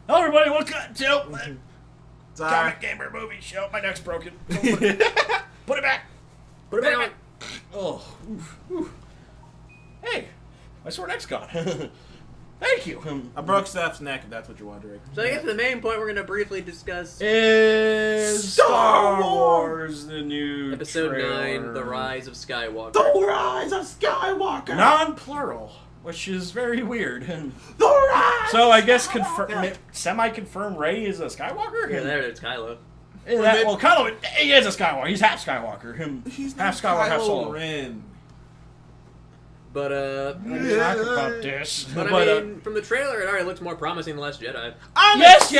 Hello, everybody. Welcome to Comic Gamer Movie Show. My neck's broken. So put it back. Put it back. Oh. Oof. Hey, my sore neck's gone. Thank you. I broke Steph's neck, if that's what you're wondering. So I guess the main point we're going to briefly discuss is Star Wars, the new Episode trailer. 9, The Rise of Skywalker. The Rise of Skywalker! Non-plural, which is very weird. The Rise! So I guess semi-confirmed Rey is a Skywalker? Yeah, there it is, Kylo. Well, Kylo, he is a Skywalker. He's half Skywalker. He's half Skywalker, half Solo. Ren. But, talk about this. But I mean, from the trailer, it already looks more promising than Last Jedi. Yes.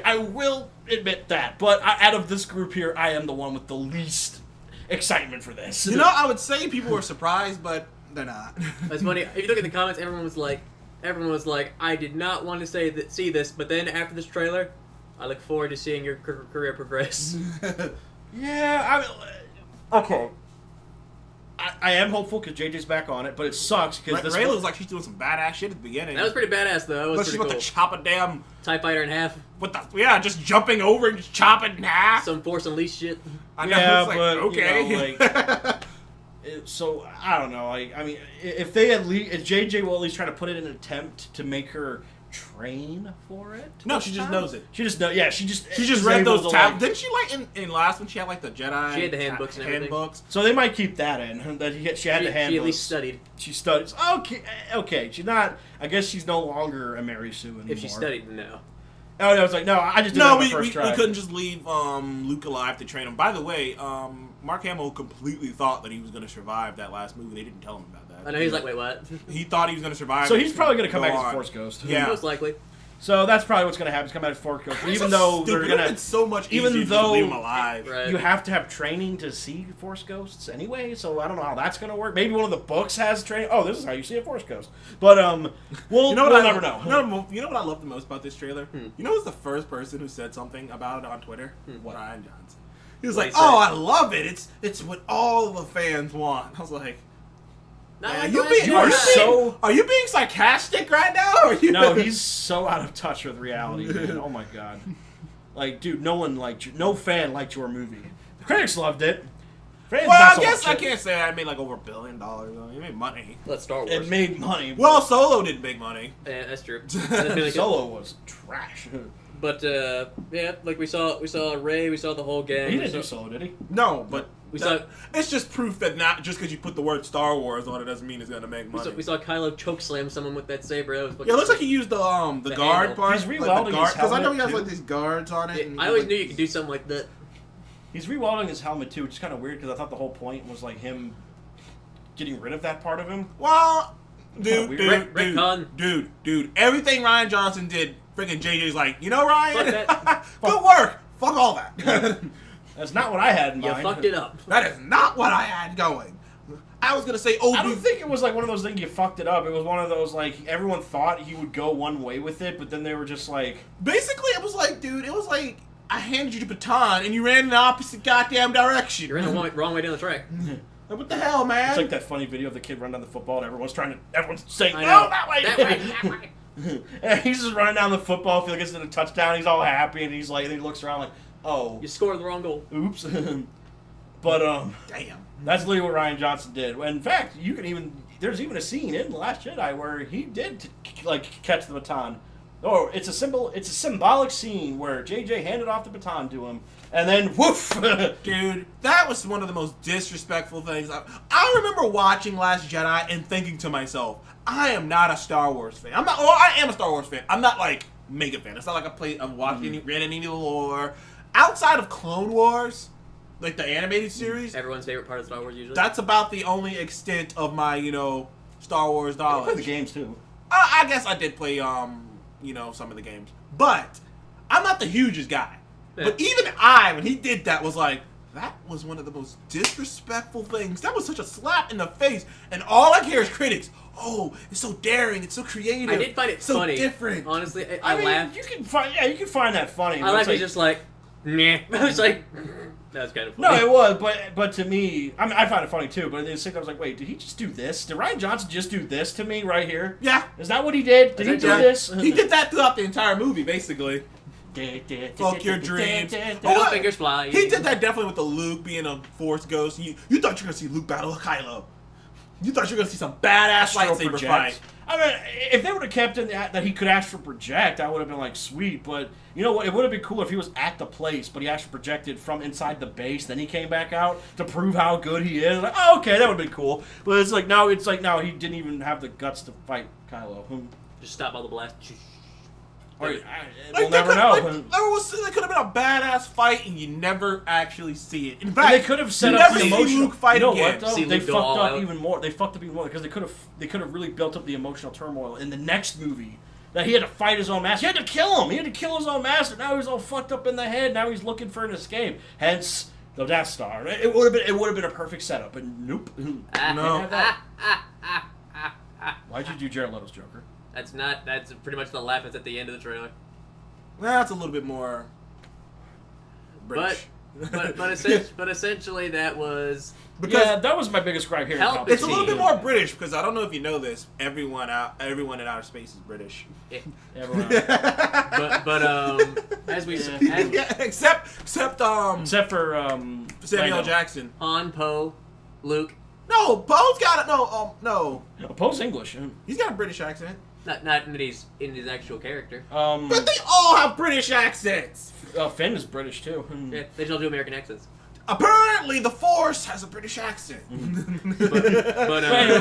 I will admit that. But out of this group here, I am the one with the least excitement for this. You know, I would say people were surprised, but they're not. It's funny. If you look at the comments, everyone was like, I did not want to see this, but then after this trailer, I look forward to seeing your career progress. Yeah, okay. I am hopeful because JJ's back on it, but it sucks because Rey looks like she's doing some badass shit at the beginning. That was pretty badass, though. But she's about to chop a damn TIE fighter in half. just jumping over and just chop it in half. Some Force Unleashed shit. I know, yeah, it's like, but okay. So I don't know. I mean, if JJ will at least try to put it in an attempt to make her train for it. No, she just knows it. She just knows. Yeah, she just read those tabs. Didn't she in last one? She had like the Jedi. She had the handbooks and everything. So they might keep that in. That she had the handbooks. She at least studied. She studied. Okay. She's not. I guess she's no longer a Mary Sue anymore. If she studied, no. Oh, I was like, no, I just did it on the first try. We couldn't just leave Luke alive to train him. By the way, Mark Hamill completely thought that he was going to survive that last movie. They didn't tell him about that. I know, he's like, wait, what? He thought he was going to survive. So he's probably going to come back as a Force Ghost. Yeah. Most likely. So that's probably what's going to happen. He's come back as Force Ghost. But even though they're going to... It's so much easier to leave him alive. Right. You have to have training to see Force Ghosts anyway, so I don't know how that's going to work. Maybe one of the books has training. Oh, this is how you see a Force Ghost. But, we'll never know. You know what I love the most about this trailer? You know who's the first person who said something about it on Twitter? What? Ryan Johnson. He was like, "Oh, I love it. It's what all the fans want." I was like, "Are you being sarcastic right now?" Or No, he's so out of touch with reality, man. Oh my god. Like, dude, no fan liked your movie. The critics loved it. Fans I guess I can't say I made like over $1 billion. It made money. That's Star Wars. It made money. Well, Solo didn't make money. Yeah, that's true. Solo was trash. But yeah, like we saw Rey, we saw the whole gang. He didn't do Solo, did he? No, but saw. It's just proof that not just because you put the word Star Wars on it doesn't mean it's gonna make money. We saw Kylo chokeslam someone with that saber. That was it looks like he used the guard handle. part. He's rewelding his helmet, because I know he has like these guards on it. I always knew you could do something like that. He's rewelding his helmet too, which is kind of weird because I thought the whole point was like him getting rid of that part of him. Well, dude, everything Ryan Johnson did, freaking JJ's like, you know, Ryan, good work. Fuck all that. That's not what I had in mind. You fucked it up. That is not what I had going. I was gonna say, I don't think it was like one of those things you fucked it up. It was one of those like everyone thought he would go one way with it, but then they were just like. Basically, it was like, dude, it was like I handed you the baton and you ran in the opposite goddamn direction. You ran the wrong way down the track. Like, what the hell, man? It's like that funny video of the kid running down the football and everyone's saying, no, that way. That way. And he's just running down the football field, gets to the touchdown, he's all happy, and he's like, and he looks around like, oh, you scored the wrong goal. Oops. But damn, that's literally what Ryan Johnson did. In fact, there's even a scene in The Last Jedi where he did catch the baton. Oh, it's a symbolic scene where JJ handed off the baton to him, and then woof, dude, that was one of the most disrespectful things. I remember watching Last Jedi and thinking to myself, I am not a Star Wars fan. I am a Star Wars fan. I'm not like mega fan. It's not like I've watched read any of the lore outside of Clone Wars, like the animated series. Everyone's favorite part of Star Wars usually. That's about the only extent of my Star Wars knowledge. You play the games too. I guess I did play some of the games, but I'm not the hugest guy. Yeah. But even when he did that, was like, that was one of the most disrespectful things. That was such a slap in the face, and all I hear is critics. Oh, it's so daring, it's so creative. I did find it so funny. Different. Honestly, I laughed. You can find that funny. I laughed. It's just like, nah. I was like, That was kind of No, funny. it was, but to me, I mean, I found it funny too. But in the same time, I was like, wait, did he just do this? Did Ryan Johnson just do this to me right here? Yeah. Is that what he did? Did he do this? He did that throughout the entire movie, basically. Fuck your dreams. Middle fingers fly. He did that definitely with the Luke being a Force ghost. You thought you were gonna see Luke battle Kylo. You thought you were gonna see some badass Astral lightsaber project. fight. I mean, if they would have kept in that he could astral project, I would have been like, sweet. But you know what? It would have been cool if he was at the place, but he astral projected from inside the base. Then he came back out to prove how good he is. Like, oh, okay, that would have been cool. But it's like now, he didn't even have the guts to fight Kylo. Just stop all the blasts. We'll never know. There could have been a badass fight, and you never actually see it. In And fact, they could have set you up never the see emotional Luke fight you know again. what though? See They Luke go fucked all up out. even more. They fucked up even more because they could have really built up the emotional turmoil in the next movie. That he had to fight his own master. He had to kill him. He had to kill his own master. Now he's all fucked up in the head. Now he's looking for an escape. Hence the Death Star. It would have been a perfect setup. But nope. No. Why'd you do Jared Leto's Joker? That's pretty much the laugh that's at the end of the trailer. That's a little bit more British. But essentially that was Yeah, that was my biggest gripe here. Help It's a little bit more British because I don't know if you know this. Everyone in outer space is British. Everyone as we Yeah, except except for Samuel Lando. Jackson. Han, Poe, Luke. No, Poe's got it. No. Poe's English. He's got a British accent. Not that he's in his actual character. But they all have British accents. Finn is British too. Yeah, they just all do American accents. Apparently, the Force has a British accent. But Anyway,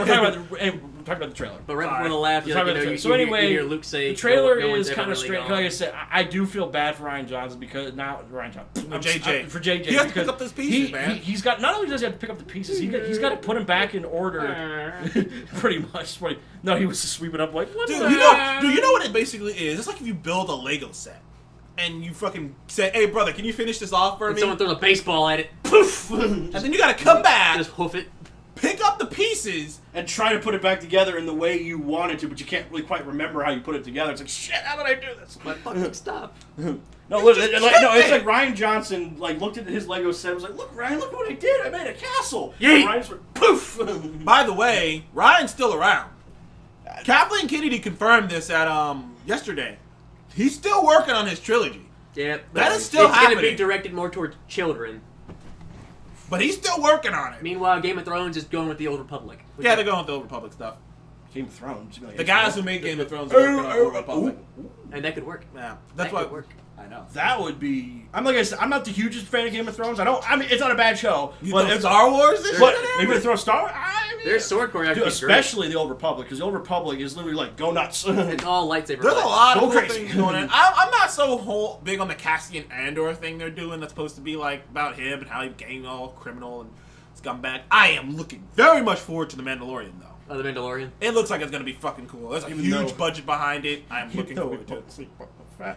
we're talking about the trailer. But right before the laugh, you hear Luke say, the trailer no one's is ever kind of really straight. gone. Like I said, I do feel bad for Ryan Johnson because now Ryan Johnson JJ. for JJ. He has to because pick up those pieces, man. He's got not only does he have to pick up the pieces, he's got to put them back in order. Pretty much. No, he was just sweeping up like what? Dude, the- you know what it basically is? It's like if you build a Lego set and you fucking say, "Hey, brother, can you finish this off for And me?" someone throws a baseball at it. Poof, And then you gotta come back, Just hoof it. pick up the pieces. and try to put it back together in the way you want it to, but you can't really quite remember how you put it together. It's like shit. How did I do this? My fucking stop. No, it's like Ryan Johnson looked at his Lego set and was like, "Look, Ryan, look what I did! I made a castle." Yeet. And Ryan's like, poof. By the way, Ryan's still around. Kathleen Kennedy confirmed this at yesterday. He's still working on his trilogy, Yeah, That is still it's gonna happening. be directed more towards children. but he's still working on it. Meanwhile, Game of Thrones is going with the Old Republic. Yeah, they're going with the Old Republic stuff. Game of Thrones. The guys who made Game of Thrones are working on Old Republic. And that could work. Yeah, That that's what. could work. I know. That would be. I'm like I said, I'm not the hugest fan of Game of Thrones. I mean, it's not a bad show. You but throw it's Star Wars? This But shit in maybe there? they throw Star Wars. I mean, Their sword core actually dude, is great. especially the Old Republic, because the Old Republic is literally like go nuts. It's all lightsaber. There's a fights. lot of Go cool crazy. things going on. I'm not so big on the Cassian Andor thing they're doing. That's supposed to be like about him and how he became all criminal and scumbag. I am looking very much forward to the Mandalorian though. Oh, the Mandalorian. It looks like it's gonna be fucking cool. There's a Even huge though- budget behind it. I'm looking forward to it. it.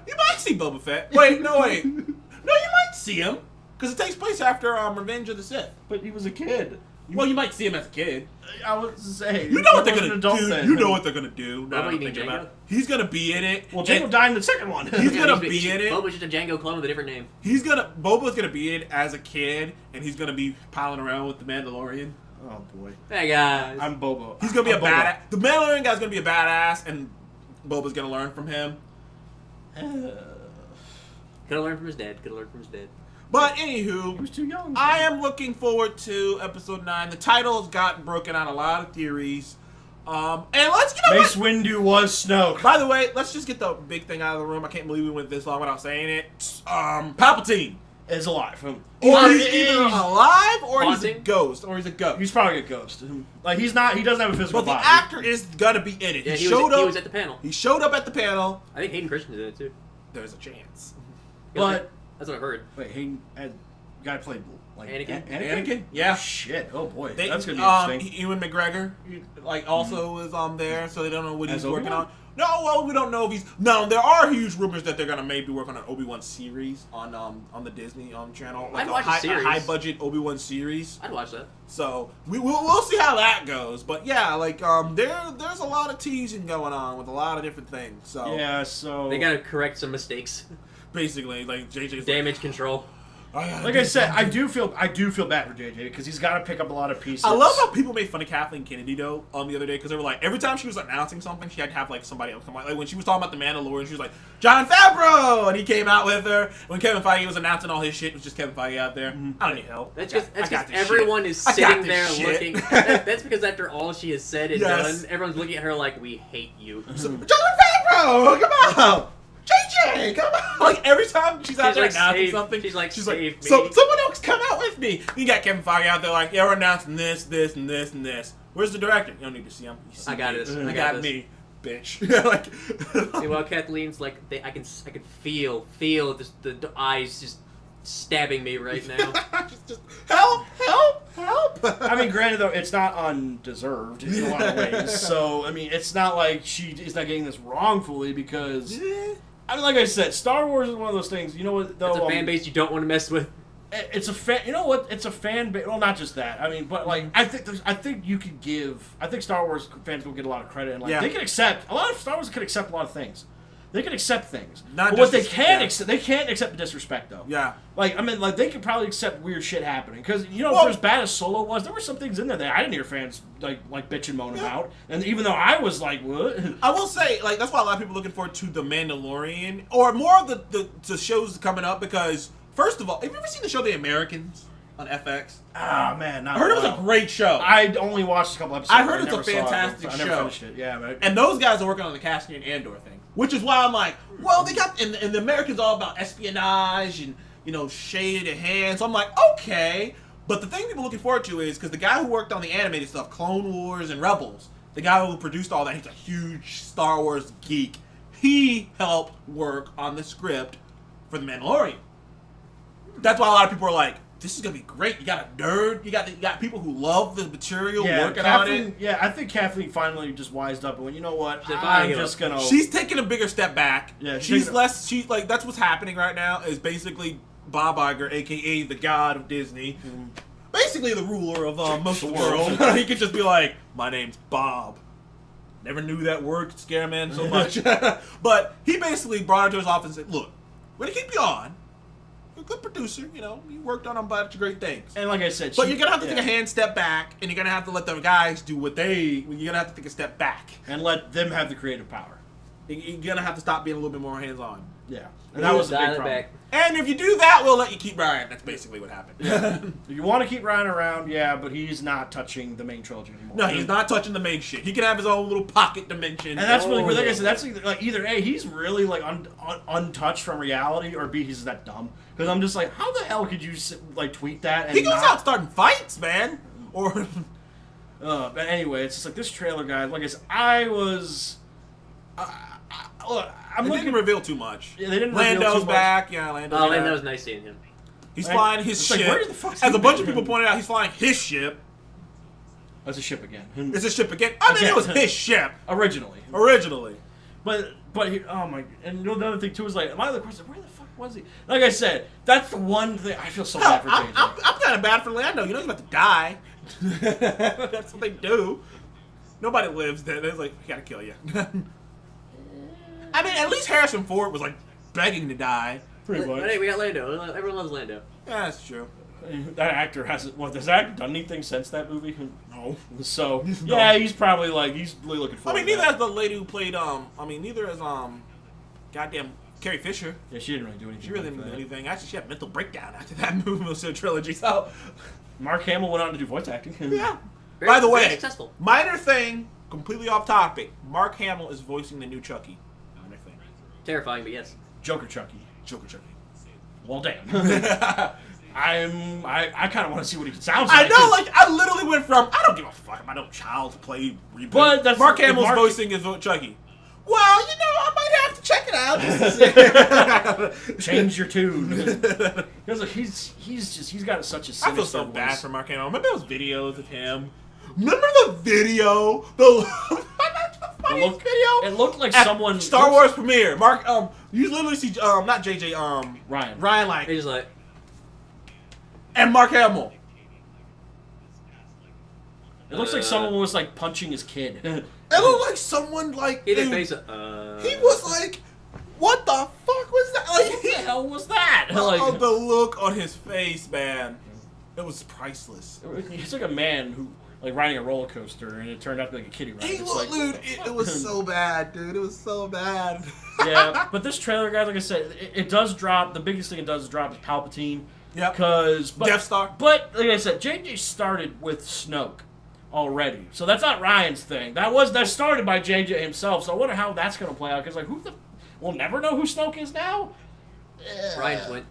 You might see Boba Fett. Wait, no, wait. No, you might see him because it takes place after Revenge of the Sith. But he was a kid. Well, you might see him as a kid. I was saying. You know what they're he was gonna an adult do. then. You know what they're gonna do. What Now about I'm you, thinking Django? about it. He's gonna be in it. Well, Jacob and died in the second one. He's gonna be in it. Boba's just a Django clone with a different name. Boba's gonna be in it as a kid, and he's gonna be piling around with the Mandalorian. Oh boy. Hey guys. I'm Bobo. He's gonna be I'm a badass. The Mandalorian guy's gonna be a badass, and Boba's gonna learn from him. Could have learned from his dad. Could have learned from his dad. But He anywho, was too young. I am looking forward to episode 9. The title has gotten broken out a lot of theories. And let's Mace Windu was Snoke. By the way, let's just get the big thing out of the room. I can't believe we went this long without saying it. Palpatine. Is alive. Or he's either alive or he's a Haunting? ghost. Or he's a ghost. He's probably a ghost. Like he's not. He doesn't have a physical But the body. actor is gonna be in it. Yeah, he showed up. He was at the panel. He showed up at the panel. I think Hayden Christensen did it too. There's a chance. But That's what I've heard. wait, he guy played like Anakin? Anakin? Yeah. Shit. Oh boy. They, That's gonna be interesting. Ewan McGregor, also was there, so they don't know what he's As working Obi-Wan? on. No, well, we don't know if he's. No, there are huge rumors that they're gonna maybe work on an Obi-Wan series on the Disney channel, like I'd watch a series. high budget Obi-Wan series. I'd watch that. So we'll see how that goes. But yeah, like there's a lot of teasing going on with a lot of different things. So Yeah. So They gotta correct some mistakes. basically, like JJ's Damage control. Like I said, I do feel bad for JJ because he's got to pick up a lot of pieces. I love how people made fun of Kathleen Kennedy though on the other day because they were like every time she was announcing something she had to have like somebody else come out. Like when she was talking about the Mandalorian, she was like Jon Favreau, and he came out with her. When Kevin Feige was announcing all his shit, it was just Kevin Feige out there. I don't need help. That's because everyone is sitting there looking. That's because after all she has said and done, everyone's looking at her like we hate you. Jon Favreau, come on. JJ, come on! Like every time she's out there announcing something, she's like, save me. So someone else come out with me. You got Kevin Feige out there like, yeah, we're announcing this, this, and this, and this. Where's the director? You don't need to see him. I got it. I got me, bitch. Like, see, while Kathleen's like, I can feel the eyes just stabbing me right now. just help. I mean, granted though, it's not undeserved in a lot of ways. So I mean, it's not like she is not getting this wrongfully because. I mean, like I said, Star Wars is one of those things. You know what? Though, it's a fan base you don't want to mess with. It's a fan. You know what? It's a fan base. Well, not just that. I mean, but like, I think you could give. I think Star Wars fans will get a lot of credit, and like they can accept a lot of Star Wars could accept a lot of things. They can accept things. But what they can't accept, they can't accept the disrespect though. Yeah. Like I mean, like they could probably accept weird shit happening because for as bad as Solo was, there were some things in there that I didn't hear fans like bitch and moan about. And even though I was like, what? I will say, like that's why a lot of people are looking forward to The Mandalorian or more of the shows coming up because first of all, have you ever seen the show The Americans on FX? Ah man, I heard it was a great show. I only watched a couple episodes. I heard it's a fantastic show. I never finished it. Yeah, man. And those guys are working on the Cassian Andor thing. Which is why I'm like, well, they got and the Americans all about espionage and shaded hands. So I'm like, okay. But the thing people are looking forward to is because the guy who worked on the animated stuff, Clone Wars and Rebels, the guy who produced all that, he's a huge Star Wars geek. He helped work on the script for The Mandalorian. That's why a lot of people are like, this is gonna be great. You got a nerd. You got people who love the material working on it. Yeah, I think Kathleen finally just wised up and went, you know what? I'm just gonna. She's taking a bigger step back. Yeah, she's less. She's like that's what's happening right now. Is basically Bob Iger, aka the god of Disney, basically the ruler of most of the world. He could just be like, my name's Bob. Never knew that word could scare a man so much. But he basically brought her to his office and said, look, we're gonna keep you on. You're a good producer, you worked on a bunch of great things. And like I said, but you're gonna have to take a hand step back, and you're gonna have to let the guys do what you're gonna have to take a step back and let them have the creative power. You're gonna have to stop being a little bit more hands-on. Yeah, and that was a big problem. And if you do that, we'll let you keep Ryan. That's basically what happened. Yeah. If you want to keep Ryan around, yeah, but he's not touching the main trilogy anymore. No, he's not touching the main shit. He can have his own little pocket dimension. And that's really, like I said, that's like either A, he's really like untouched from reality, or B, he's just that dumb. Because I'm just like, how the hell could you tweet that? And he goes out starting fights, man. Or, but anyway, it's just like this trailer, guys. Like I said, I was. Look, they didn't reveal too much. Yeah, they didn't. Lando's back. Yeah, Lando's back. Lando's nice seeing him. He's flying his ship. Like, where the fuck's as a bunch of people pointed out, he's flying his ship. That's a ship again. It's a ship again. I mean, it was his ship originally. But oh my! And the other thing too is like my other question: where the fuck was he? Like I said, that's the one thing I feel so bad for. I'm kind of bad for Lando. He's about to die. That's what they do. Nobody lives there. They're like, we gotta kill you. I mean, at least Harrison Ford was like begging to die. Pretty much. But hey, we got Lando. Everyone loves Lando. Yeah, that's true. That actor hasn't. What, has that actor done anything since that movie? No. So yeah, he's probably he's really looking forward. I mean, neither has the lady who played neither has goddamn Carrie Fisher. Yeah, she didn't really do anything. She really didn't do anything. Actually, she had a mental breakdown after that movie trilogy. So Mark Hamill went on to do voice acting. Yeah. Very, by the way, successful. Minor thing, completely off topic. Mark Hamill is voicing the new Chucky. Minor thing. Terrifying, but yes. Joker Chucky. Well, damn. I kind of want to see what he sounds like. I know, I literally went from I don't give a fuck about no Child's Play reboot. But that's Mark Hamill's voicing is Chucky. Well, I might have to check it out. Just to see. Change your tune. Because he's got such a sinister I feel so voice. bad for Mark Hamill. Remember those videos of him? Remember the video? Video? It looked like someone Star Wars premiere. Mark, you literally see not JJ, Ryan like he's like, and Mark Hamill. It looks like someone was punching his kid. It looked like someone he did face he was like, what the fuck was that? What the hell was that? that? Like, oh, the look on his face, man. It was priceless. he's like a man who, like, riding a roller coaster, and it turned out to be like a kiddie ride. Hey, It's look, like, dude, it was so bad, dude. It was so bad. Yeah, but this trailer, guys, like I said, it does drop. The biggest thing it does drop is Palpatine. Yep. Because Death Star. But like I said, JJ started with Snoke already, so that's not Ryan's thing. That started by JJ himself. So I wonder how that's gonna play out. Because like, we'll never know who Snoke is now. Ryan's went.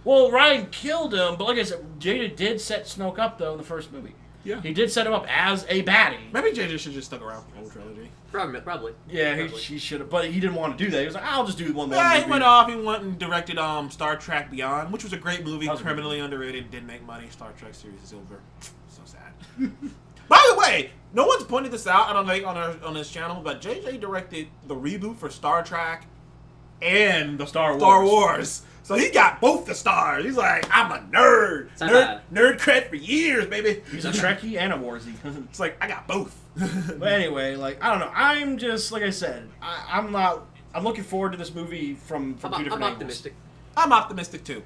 Well, Ryan killed him, but like I said, JJ did set Snoke up though in the first movie. Yeah. He did set him up as a baddie. Maybe JJ should just stuck around for the whole trilogy. Probably. Yeah, Probably. he should have, but he didn't want to do that. He was like, I'll just do one more Yeah, movie. he went off. He went and directed Star Trek Beyond, which was a great movie, That was criminally underrated, didn't make money. Star Trek series is over. So sad. By the way, no one's pointed this out, I don't think, on his channel, but JJ directed the reboot for Star Trek and The Star Wars. So he got both the stars. He's like, I'm a nerd. Nerd cred for years, baby. He's a Trekkie and a Warzy. It's like, I got both. But anyway, like, I don't know. I'm just, like I said, I'm looking forward to this movie from two different angles. I'm optimistic. I'm optimistic, too.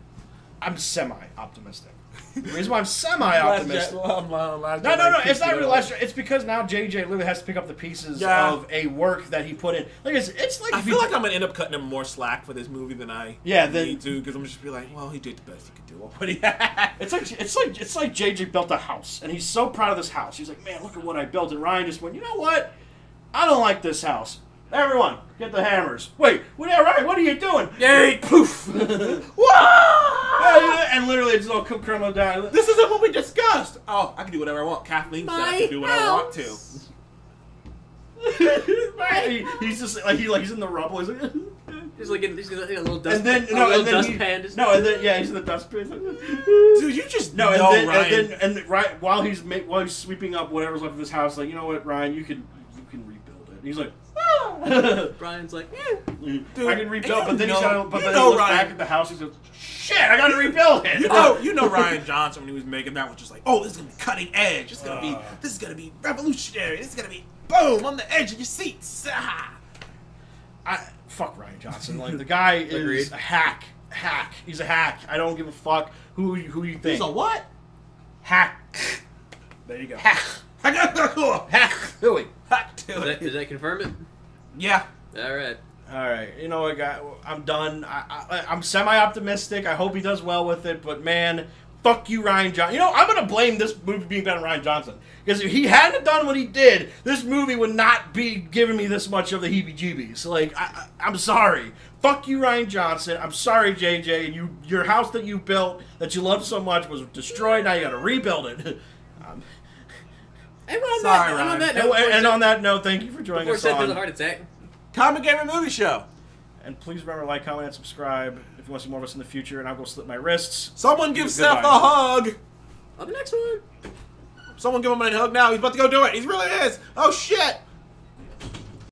I'm semi-optimistic. The reason why I'm semi-optimistic... No, It's not really last year. It's because now JJ literally has to pick up the pieces of a work that he put in. Like it's like I feel like I'm gonna end up cutting him more slack for this movie than I need to, because I'm just be like, well, he did the best he could do already. It's like JJ built a house, and he's so proud of this house. He's like, man, look at what I built. And Ryan just went, you know what? I don't like this house. Everyone, get the hammers. Wait, Ryan, what are you doing? Yay! Poof! Whoa! And literally, it's all criminal down. This isn't what we discussed. Oh, I can do whatever I want. Kathleen said I can do what I want to. He's just like he's in the rubble. He's like, He's like in a little dust. and then dustpan. He's in the dustpan. Dude, you just Ryan. And right while he's sweeping up whatever's left of his house, like, you know what, Ryan, you can rebuild it. And he's like, Brian's like, Dude, I can rebuild, but then he looks Ryan. back at the house. He goes, shit, I gotta rebuild it. You know Ryan Johnson, when he was making that, was just like, oh, this is gonna be cutting edge. This is gonna be revolutionary. This is gonna be boom on the edge of your seats. Fuck Ryan Johnson. Like, the guy is a hack. He's a hack. I don't give a fuck who you think. He's a what? Hack. There you go. Hack. Hack. Hooey. Hack to it. Does that confirm it? Yeah. All right. You know what, guy? I'm done. I'm semi-optimistic. I hope he does well with it. But, man, fuck you, Ryan Johnson. You know, I'm going to blame this movie being done on Ryan Johnson. Because if he hadn't done what he did, this movie would not be giving me this much of the heebie-jeebies. Like, I'm sorry. Fuck you, Ryan Johnson. I'm sorry, JJ. Your house that you built, that you loved so much, was destroyed. Now you got to rebuild it. And on that note, thank you for joining us Before Seth has a on heart attack. Comic Gamer Movie Show. And please remember to like, comment, and subscribe if you want to see more of us in the future. And I'll go slit my wrists. Someone give Seth a hug. On the next one. Someone give him a hug now. He's about to go do it. He really is. Oh, shit.